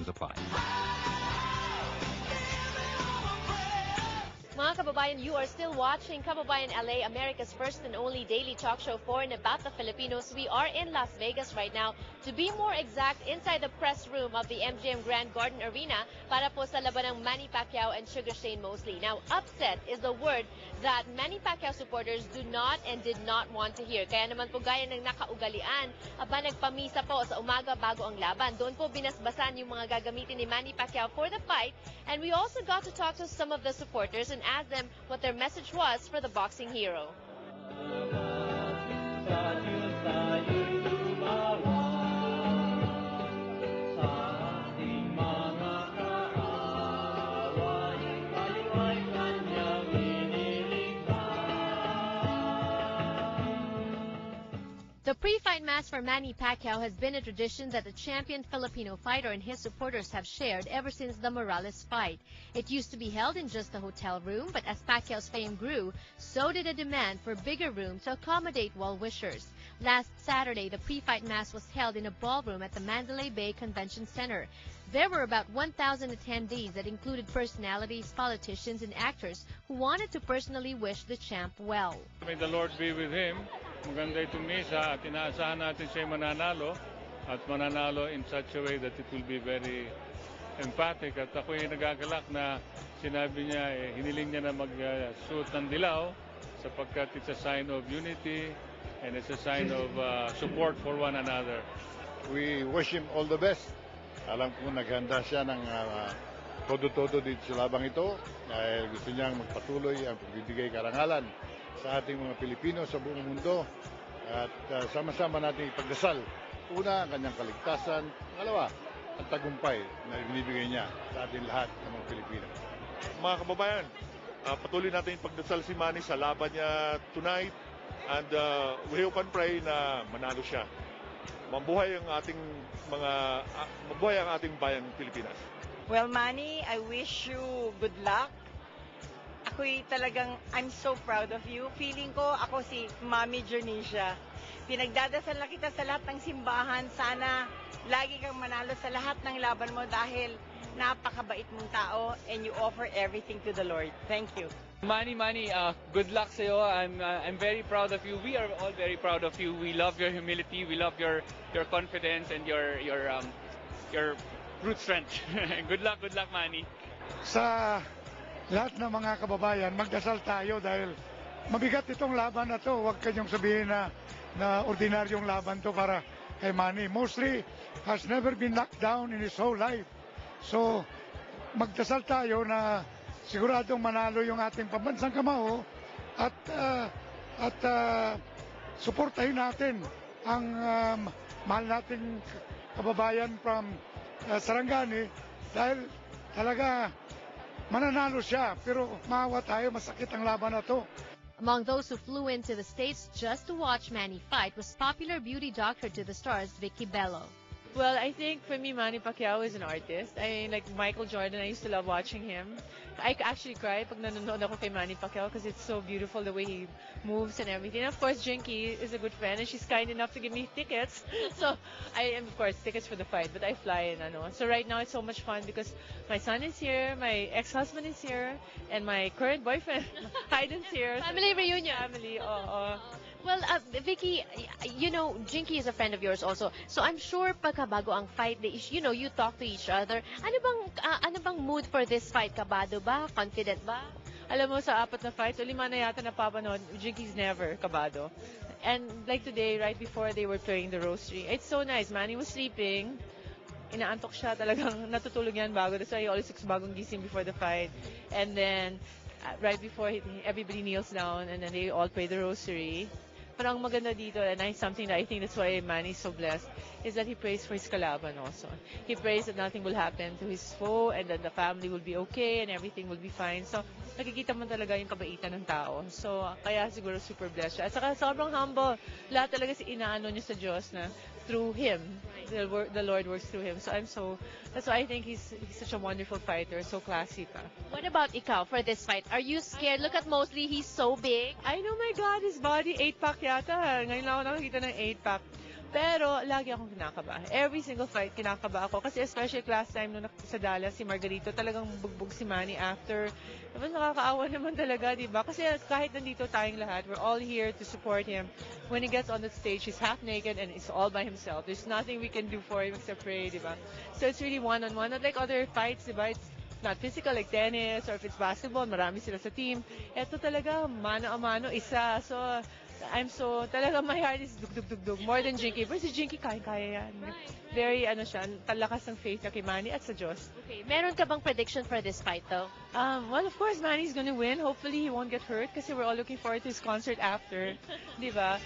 Restrictions apply. Mga kababayan, you are still watching Kababayan LA, America's first and only daily talk show for and about the Filipinos. We are in Las Vegas right now. To be more exact, inside the press room of the MGM Grand Garden Arena para po sa laban ng Manny Pacquiao and Sugar Shane Mosley. Now, upset is the word that Manny Pacquiao supporters do not and did not want to hear. Kaya naman po gaya ng nakaugalian, nagpamisa po sa umaga bago ang laban. Doon po binasbasan yung mga gagamitin ni Manny Pacquiao for the fight. And we also got to talk to some of the supporters and ask them what their message was for the boxing hero. The pre-fight mass for Manny Pacquiao has been a tradition that the champion Filipino fighter and his supporters have shared ever since the Morales fight. It used to be held in just a hotel room, but as Pacquiao's fame grew, so did a demand for bigger room to accommodate well-wishers. Last Saturday, the pre-fight mass was held in a ballroom at the Mandalay Bay Convention Center. There were about 1,000 attendees that included personalities, politicians, and actors who wanted to personally wish the champ well. May the Lord be with him. Maganda itong misa at inaasahan natin siya mananalo at mananalo in such a way that it will be very emphatic. At ako'y nagagalak na sinabi niya, hiniling niya na mag-suot ng dilaw sapagkat it's a sign of unity and it's a sign of support for one another. We wish him all the best. Alam ko naghanda siya ng todo-todo dito sa labang ito dahil gusto niyang magpatuloy ang pagbibigay karangalan sa ating mga Pilipino sa buong mundo at sama-sama natin ipagdasal. Una, ang kanyang kaligtasan. Pangalawa, ang tagumpay na binibigay niya sa ating lahat ng mga Pilipino. Mga kababayan, patuloy natin ipagdasal si Manny sa laban niya tonight and we hope and pray na manalo siya. Mabuhay ang ating bayang Pilipinas. Well, Manny, I wish you good luck. Ako'y talagang, I'm so proud of you. Feeling ko, ako si Mami Jonicia. Pinagdadasal na kita sa lahat ng simbahan. Sana lagi kang manalo sa lahat ng laban mo dahil napakabait mong tao and you offer everything to the Lord. Thank you. Manny, good luck sa'yo. I'm very proud of you. We are all very proud of you. We love your humility. We love your confidence and your brute strength. Good luck, Manny. Sa lahat ng mga kababayan, magdasal tayo dahil mabigat itong laban na to. Huwag kayong sabihin na ordinaryong laban to para kay Manny. Mostly has never been knocked down in his whole life. So, magdasal tayo na siguradong manalo yung ating pambansang kamao at suportahin natin ang mahal nating kababayan from Sarangani dahil talaga mananalo siya, pero maawa tayo, masakit ang laban na to. Among those who flew into the States just to watch Manny fight was popular beauty doctor to the stars, Vicky Bello. Well, I think for me, Manny Pacquiao is an artist. I like Michael Jordan. I used to love watching him. I actually cry pag nanonood ako kay Manny Pacquiao because it's so beautiful the way he moves and everything. And of course, Jinky is a good friend and she's kind enough to give me tickets. So, of course, tickets for the fight, but I fly in. So right now, it's so much fun because my son is here, my ex-husband is here, and my current boyfriend, Hayden's here. Family reunion. Family, Well, Vicky, you know, Jinky is a friend of yours also. So I'm sure pagkabago ang fight, you talk to each other. Ano bang mood for this fight? Kabado ba? Confident ba? Alam mo, sa apat na fights, 5 na yata napapanood, Jinky's never kabado. And like today, right before they were playing the rosary, it's so nice. Manny was sleeping. Inaantok siya talagang natutulog yan bago. That's why he always looks bagong gising before the fight. And then, right before everybody kneels down and then they all pray the rosary. Parang maganda dito, and something that I think that's why Manny is so blessed, is that he prays for his kalaban also. He prays that nothing will happen to his foe and that the family will be okay and everything will be fine. So, nakikita mo talaga yung kabaitan ng tao. So, kaya siguro super blessed siya. At saka sobrang humble. Lahat talaga inaano niya sa Diyos na through him, the Lord works through him. So, that's why I think he's such a wonderful fighter, so classy pa. What about ikaw for this fight? Are you scared? Look at Mosley, he's so big. I know, my God, his body 8-pack yata. Ngayon lang ako nakakita ng 8-pack. Pero lagi akong kinakaba. Every single fight kinakaba ako. Kasi especially last time nung sa Dallas, si Margarito, talagang bugbog si Manny after. Diba, nakakaawa naman talaga, di ba? Kasi kahit nandito tayong lahat, we're all here to support him. When he gets on the stage, he's half naked and it's all by himself. There's nothing we can do for him except pray, di ba? So it's really one-on-one. Not like other fights, di ba? It's not physical like tennis or if it's basketball, marami sila sa team. Ito talaga, mano-a-mano, isa. So, talaga my heart is dug-dug-dug-dug. More than Jinky. Pero si Jinky, kaya-kaya yan. Very, siya, talakas ng faith niya kay Manny at sa Diyos. Okay, meron ka bang prediction for this fight though? Well, of course, Manny's gonna win. Hopefully, he won't get hurt kasi we're all looking forward to his concert after. Di ba?